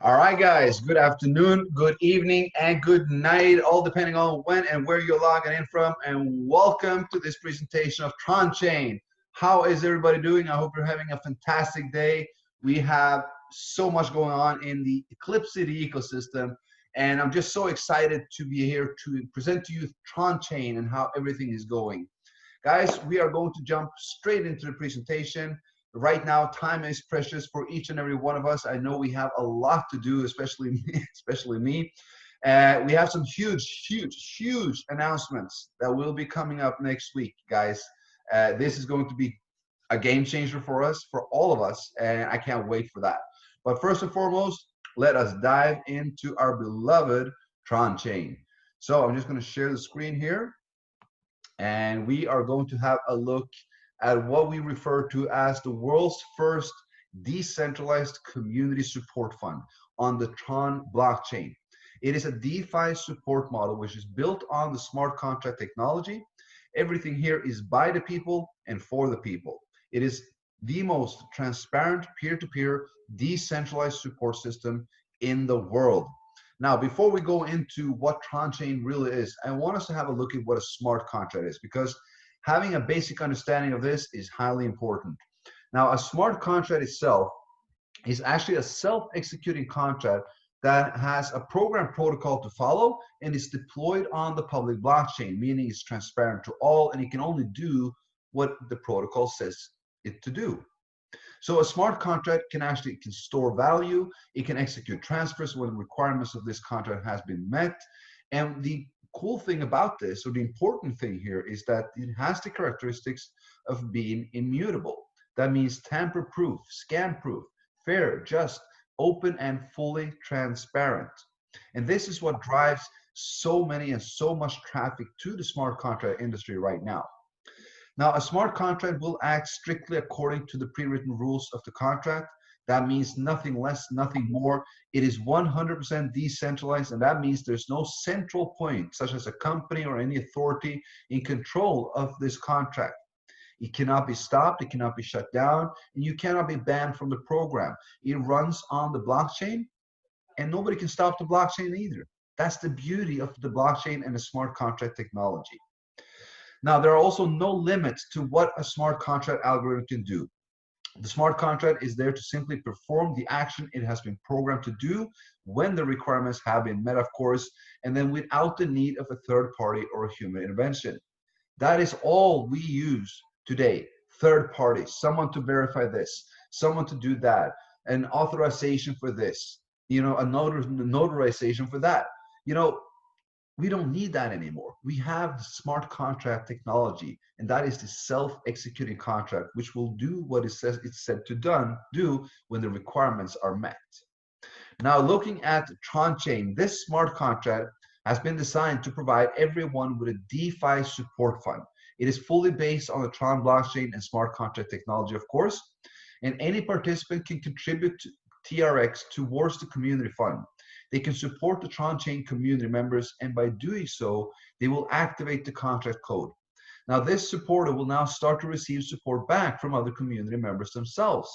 All right, guys, good afternoon, good evening, and good night, all depending on when and where you're logging in from. And welcome to this presentation of Tronchain. How is everybody doing? I hope you're having a fantastic day. We have so much going on in the Eclipse City ecosystem, and I'm just so excited to be here to present to you Tronchain and how everything is going. Guys, we are going to jump straight into the presentation. Right now, time is precious for each and every one of us. I know we have a lot to do, especially me. Especially me. We have some huge announcements that will be coming up next week, guys. This is going to be a game changer for us, for all of us, and I can't wait for that. But first and foremost, let us dive into our beloved Tron chain. So I'm just going to share the screen here, and we are going to have a look at what we refer to as the world's first decentralized community support fund on the Tron blockchain. It is a DeFi support model which is built on the smart contract technology. Everything here is by the people and for the people. It is the most transparent peer-to-peer decentralized support system in the world. Now, before we go into what Tronchain really is, I want us to have a look at what a smart contract is, because having a basic understanding of this is highly important. Now, a smart contract itself is actually a self-executing contract that has a program protocol to follow and is deployed on the public blockchain, meaning it's transparent to all and it can only do what the protocol says it to do. So a smart contract can store value, it can execute transfers when the requirements of this contract has been met. And the cool thing about this, or the important thing here, is that it has the characteristics of being immutable. That means tamper-proof, scam-proof, fair, just, open, and fully transparent. And this is what drives so many and so much traffic to the smart contract industry right now. Now, a smart contract will act strictly according to the pre-written rules of the contract. That means nothing less, nothing more. It is 100% decentralized, and that means there's no central point, such as a company or any authority, in control of this contract. It cannot be stopped, it cannot be shut down, and you cannot be banned from the program. It runs on the blockchain, and nobody can stop the blockchain either. That's the beauty of the blockchain and the smart contract technology. Now, there are also no limits to what a smart contract algorithm can do. The smart contract is there to simply perform the action it has been programmed to do when the requirements have been met, of course, and then without the need of a third party or a human intervention. That is all we use today. Third parties, someone to verify this, someone to do that, an authorization for this, a notarization for that. We don't need that anymore. We have the smart contract technology, and that is the self-executing contract, which will do what it says it's said to do when the requirements are met. Now, looking at Tronchain, this smart contract has been designed to provide everyone with a DeFi support fund. It is fully based on the Tron blockchain and smart contract technology, of course, and any participant can contribute to TRX towards the community fund. They can support the Tronchain community members, and by doing so, they will activate the contract code. Now, this supporter will now start to receive support back from other community members themselves.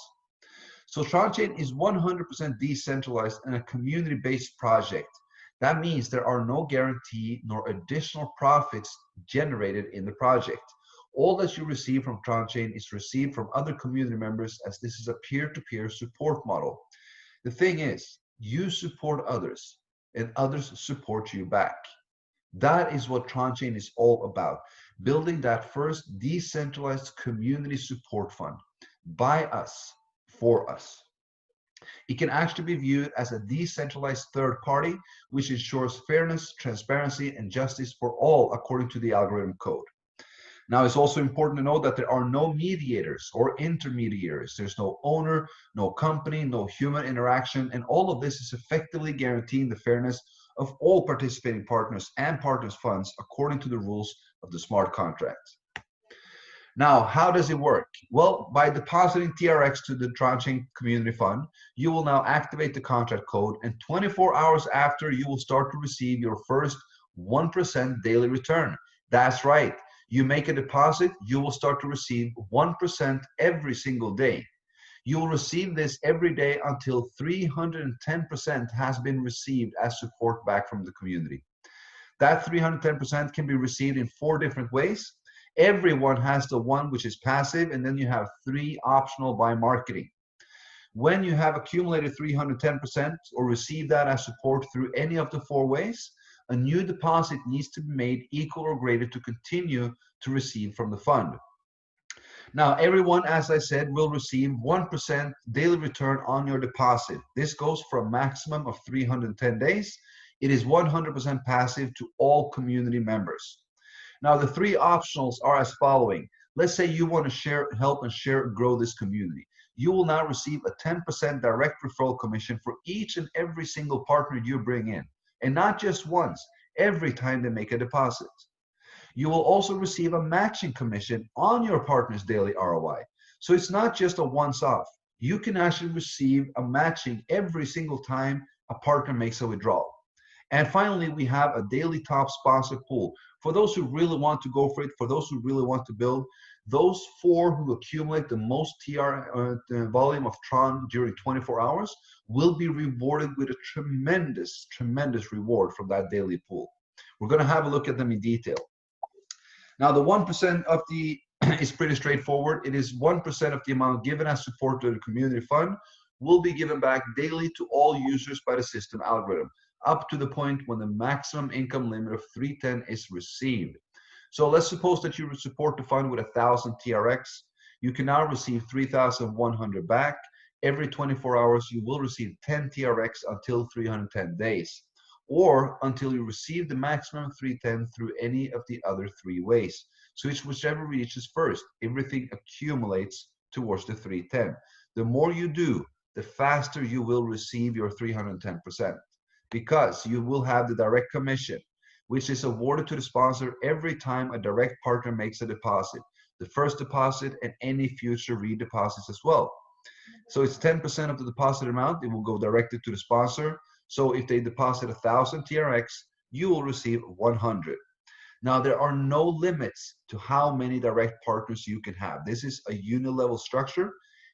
So Tronchain is 100% decentralized and a community-based project. That means there are no guarantee nor additional profits generated in the project. All that you receive from Tronchain is received from other community members, as this is a peer-to-peer support model. The thing is, you support others and others support you back. That is what Tronchain is all about, building that first decentralized community support fund by us, for us. It can actually be viewed as a decentralized third party, which ensures fairness, transparency, and justice for all according to the algorithm code. Now, it's also important to know that there are no mediators or intermediaries. There's no owner, no company, no human interaction, and all of this is effectively guaranteeing the fairness of all participating partners and partners' funds according to the rules of the smart contract. Now, how does it work? Well, by depositing TRX to the Tronchain Community Fund, you will now activate the contract code, and 24 hours after, you will start to receive your first 1% daily return. That's right. You make a deposit, you will start to receive 1% every single day. You will receive this every day until 310% has been received as support back from the community. That 310% can be received in 4 different ways. Everyone has the one which is passive, and then you have 3 optional by marketing. When you have accumulated 310% or received that as support through any of the 4 ways, a new deposit needs to be made equal or greater to continue to receive from the fund. Now, everyone, as I said, will receive 1% daily return on your deposit. This goes for a maximum of 310 days. It is 100% passive to all community members. Now, the 3 optionals are as following. Let's say you want to help and grow this community. You will now receive a 10% direct referral commission for each and every single partner you bring in. And not just once, every time they make a deposit. You will also receive a matching commission on your partner's daily ROI. So it's not just a once-off. You can actually receive a matching every single time a partner makes a withdrawal. And finally, we have a daily top sponsor pool. For those who really want to go for it, for those who really want to build, those 4 who accumulate the most volume of Tron during 24 hours will be rewarded with a tremendous, tremendous reward from that daily pool. We're going to have a look at them in detail. Now, the 1% of the is pretty straightforward. It is 1% of the amount given as support to the community fund will be given back daily to all users by the system algorithm, up to the point when the maximum income limit of 310 is received. So let's suppose that you support the fund with 1,000 TRX. You can now receive 3,100 back. Every 24 hours, you will receive 10 TRX until 310 days, or until you receive the maximum 310 through any of the other 3 ways. So it's whichever reaches first. Everything accumulates towards the 310. The more you do, the faster you will receive your 310%, because you will have the direct commission, which is awarded to the sponsor every time a direct partner makes a deposit, the first deposit and any future redeposits as well. So it's 10% of the deposit amount. It will go directly to the sponsor. So if they deposit 1,000 TRX, you will receive 100. Now, there are no limits to how many direct partners you can have. This is a unilevel structure,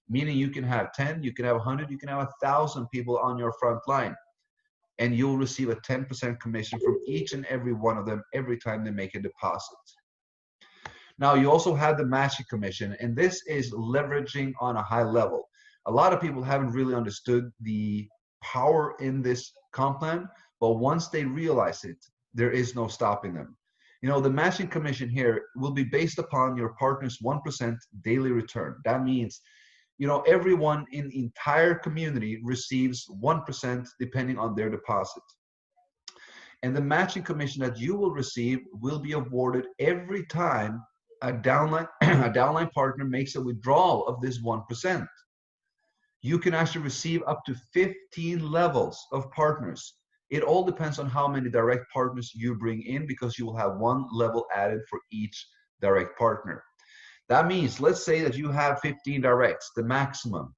meaning you can have 10, you can have 100, you can have 1,000 people on your front line, and you'll receive a 10% commission from each and every one of them every time they make a deposit. Now, you also have the matching commission, and this is leveraging on a high level. A lot of people haven't really understood the power in this comp plan, but once they realize it, there is no stopping them. You know, the matching commission here will be based upon your partner's 1% daily return. That means, you know, everyone in the entire community receives 1% depending on their deposit. And the matching commission that you will receive will be awarded every time a downline partner makes a withdrawal of this 1%. You can actually receive up to 15 levels of partners. It all depends on how many direct partners you bring in, because you will have 1 level added for each direct partner. That means, let's say that you have 15 directs, the maximum.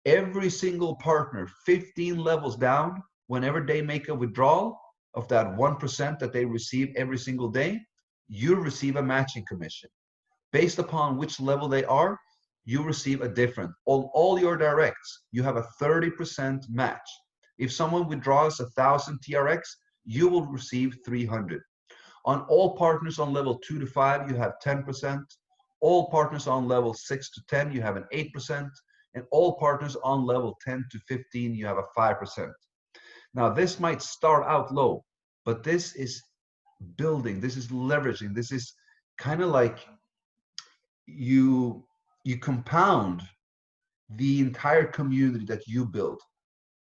Every single partner, 15 levels down, whenever they make a withdrawal of that 1% that they receive every single day, you receive a matching commission. Based upon which level they are, you receive a different. On all your directs, you have a 30% match. If someone withdraws 1,000 TRX, you will receive 300. On all partners on level 2 to 5, you have 10%. All partners on level 6 to 10, you have an 8%. And all partners on level 10 to 15, you have a 5%. Now, this might start out low, but this is building, this is leveraging, this is kind of like you compound the entire community that you build.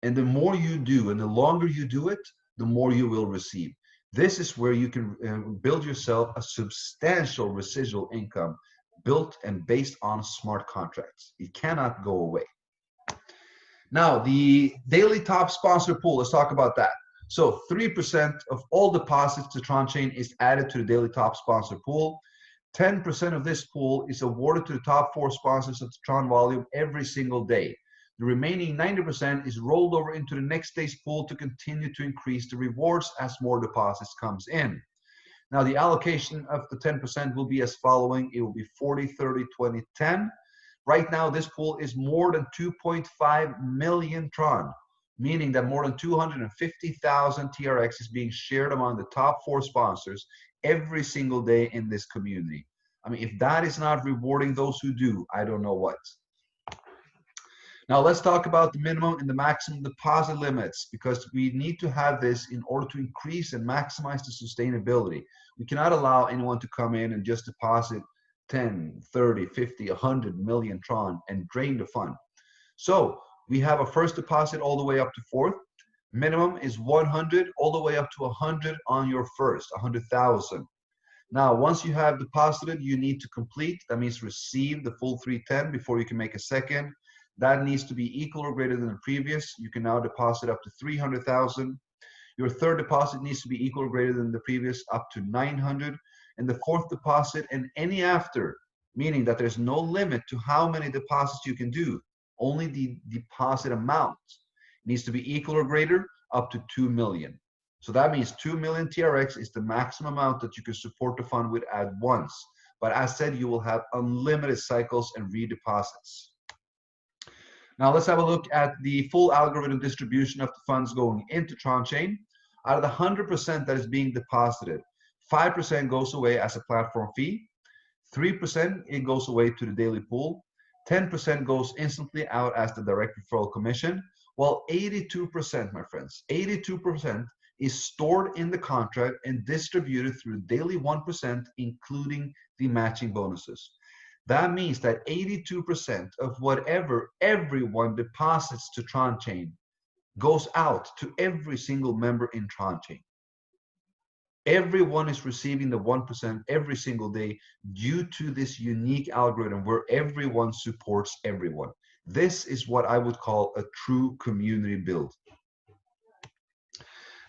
And the more you do and the longer you do it, the more you will receive. This is where you can build yourself a substantial residual income built and based on smart contracts. It cannot go away. Now, the daily top sponsor pool, let's talk about that. So 3% of all deposits to Tronchain is added to the daily top sponsor pool. 10% of this pool is awarded to the top 4 sponsors of the Tron volume every single day. The remaining 90% is rolled over into the next day's pool to continue to increase the rewards as more deposits comes in. Now, the allocation of the 10% will be as following. It will be 40, 30, 20, 10. Right now, this pool is more than 2.5 million Tron, meaning that more than 250,000 TRX is being shared among the top 4 sponsors every single day in this community. I mean, if that is not rewarding those who do, I don't know what. Now let's talk about the minimum and the maximum deposit limits, because we need to have this in order to increase and maximize the sustainability. We cannot allow anyone to come in and just deposit 10, 30, 50, 100 million Tron and drain the fund. So we have a first deposit all the way up to fourth. Minimum is 100 all the way up to 100 on your first, 100,000. Now, once you have deposited, you need to complete, that means receive the full 310 before you can make a second. That needs to be equal or greater than the previous. You can now deposit up to 300,000. Your third deposit needs to be equal or greater than the previous, up to 900. And the fourth deposit and any after, meaning that there's no limit to how many deposits you can do. Only the deposit amount needs to be equal or greater up to 2 million. So that means 2 million TRX is the maximum amount that you can support the fund with at once. But as said, you will have unlimited cycles and redeposits. Now let's have a look at the full algorithm distribution of the funds going into Tronchain. Out of the 100% that is being deposited, 5% goes away as a platform fee, 3% it goes away to the daily pool, 10% goes instantly out as the direct referral commission, while 82%, my friends, 82% is stored in the contract and distributed through daily 1%, including the matching bonuses. That means that 82% of whatever everyone deposits to Tronchain goes out to every single member in Tronchain. Everyone is receiving the 1% every single day due to this unique algorithm where everyone supports everyone. This is what I would call a true community build.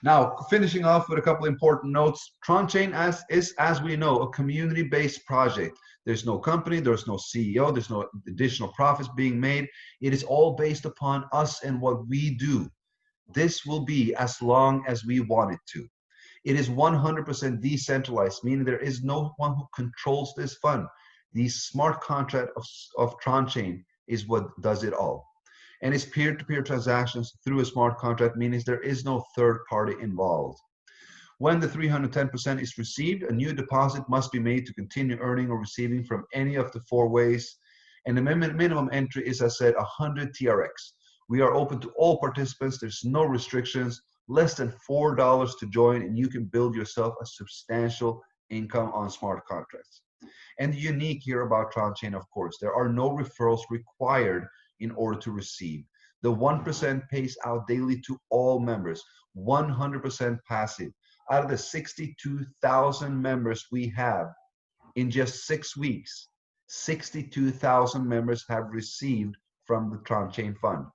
Now, finishing off with a couple important notes, Tronchain is, as we know, a community-based project. There's no company, there's no CEO, there's no additional profits being made. It is all based upon us and what we do. This will be as long as we want it to. It is 100% decentralized, meaning there is no one who controls this fund. The smart contract of Tronchain is what does it all. And it's peer-to-peer transactions through a smart contract, meaning there is no third party involved. When the 310% is received, a new deposit must be made to continue earning or receiving from any of the 4 ways. And the minimum entry is, as I said, 100 TRX. We are open to all participants. There's no restrictions, less than $4 to join, and you can build yourself a substantial income on smart contracts. And the unique here about Tronchain, of course, there are no referrals required in order to receive. The 1% pays out daily to all members, 100% passive. Out of the 62,000 members we have in just 6 weeks, 62,000 members have received from the Tronchain fund.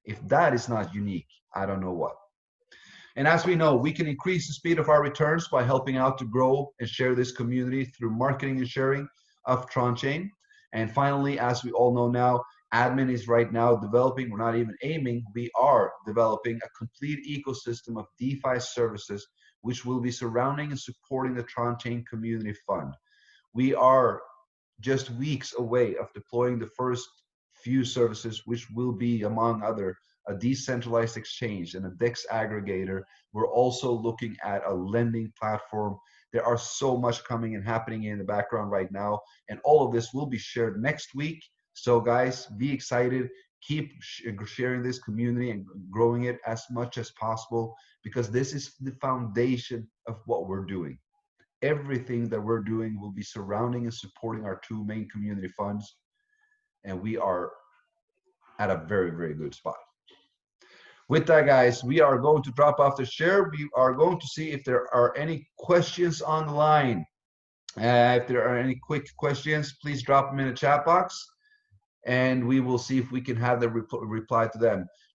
If that is not unique, I don't know what. And as we know, we can increase the speed of our returns by helping out to grow and share this community through marketing and sharing of Tronchain. And finally, as we all know now, admin is right now developing, we're not even aiming, we are developing a complete ecosystem of DeFi services which will be surrounding and supporting the Tronchain community fund. We are just weeks away of deploying the first few services, which will be, among other, a decentralized exchange and a DEX aggregator. We're also looking at a lending platform. There are so much coming and happening in the background right now, and all of this will be shared next week. So guys, be excited, keep sharing this community and growing it as much as possible, because this is the foundation of what we're doing. Everything that we're doing will be surrounding and supporting our 2 main community funds, and we are at a very, very good spot. With that, guys, we are going to drop off the share. We are going to see if there are any questions on the line. If there are any quick questions, please drop them in the chat box, and we will see if we can have the reply to them.